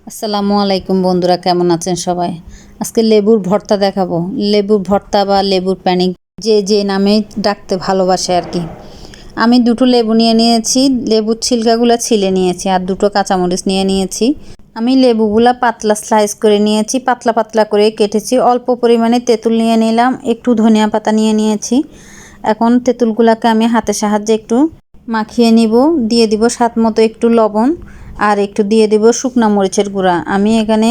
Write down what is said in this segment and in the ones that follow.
আসসালামু আলাইকুম বন্ধুরা, কেমন আছেন সবাই? আজকে লেবুর ভর্তা দেখাবো। লেবুর ভর্তা বা লেবুর প্যানিক, যে নামে ডাকতে ভালোবাসে আর কি। আমি দুটো লেবু নিয়ে নিয়েছি, লেবুর ছিলকাগুলো ছিলে নিয়েছি, আর দুটো কাঁচামরিচ নিয়ে নিয়েছি। আমি লেবুগুলা পাতলা স্লাইস করে নিয়েছি, পাতলা পাতলা করে কেটেছি। অল্প পরিমাণে তেঁতুল নিয়ে নিলাম, একটু ধনিয়া পাতা নিয়ে নিয়েছি। এখন তেঁতুলগুলাকে আমি হাতের সাহায্যে একটু মাখিয়ে নিব। দিয়ে দিব স্বাদ মতো একটু লবণ, আর একটু দিয়ে দিব শুকনা মরিচের গুঁড়া। আমি এখানে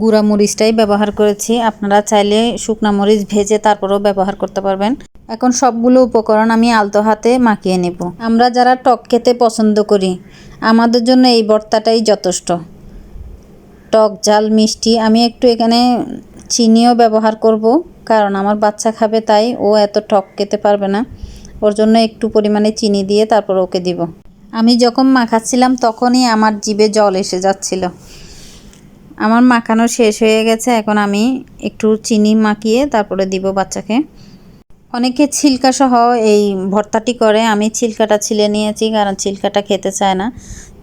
গুঁড়া মরিচটাই ব্যবহার করেছি, আপনারা চাইলে শুকনা মরিচ ভেজে তারপরেও ব্যবহার করতে পারবেন। এখন সবগুলো উপকরণ আমি আলতো হাতে মাখিয়ে নেব। আমরা যারা টক খেতে পছন্দ করি, আমাদের জন্য এই ভর্তাটাই যথেষ্ট। টক ঝাল মিষ্টি, আমি একটু এখানে চিনিও ব্যবহার করব, কারণ আমার বাচ্চা খাবে, তাই ও এত টক খেতে পারবে না। ওর জন্য একটু পরিমাণে চিনি দিয়ে তারপর ওকে দিব। আমি যখন মাখাচ্ছিলাম তখনই আমার জিভে জল এসে যাচ্ছিল। আমার মাখানো শেষ হয়ে গেছে, এখন আমি একটু চিনি মাখিয়ে তারপরে দিব বাচ্চাকে। অনেকে ছিলকা সহ এই ভর্তাটি করে, আমি ছিলকাটা ছিলে নিয়েছি, কারণ ছিলকাটা খেতে চায় না।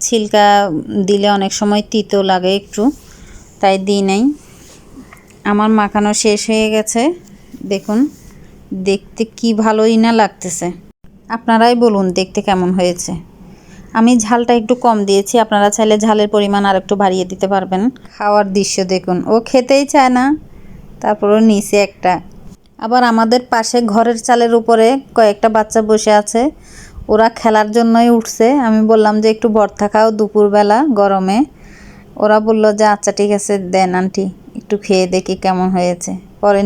ছিলকা দিলে অনেক সময় তিতো লাগে একটু, তাই দিই নাই। আমার মাখানো শেষ হয়ে গেছে, দেখুন দেখতে কি ভালোই না লাগতেছে। আপনারাই বলুন দেখতে কেমন হয়েছে। আমি ঝালটা একটু কম দিয়েছি, আপনারা চাইলে ঝালের পরিমাণ আর একটু বাড়িয়ে দিতে পারবেন। খাওয়ার দৃশ্য দেখুন, ও খেতেই চায় না, তারপরও নিচে একটা। আবার আমাদের পাশে ঘরের চালের উপরে কয়েকটা বাচ্চা বসে আছে, ওরা খেলার জন্যই উঠছে। আমি বললাম যে একটু ভর্তা খাও দুপুরবেলা গরমে। ওরা বলল যে আচ্ছা ঠিক আছে, দেন আন্টি, একটু খেয়ে দেখি কেমন হয়েছে। পরে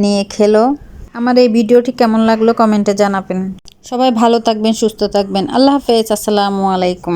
নিয়ে খেলো। আমার এই ভিডিওটি কেমন লাগলো কমেন্টে জানাবেন। সবাই ভালো থাকবেন, সুস্থ থাকবেন। আল্লাহ হাফেজ, আসসালামু আলাইকুম।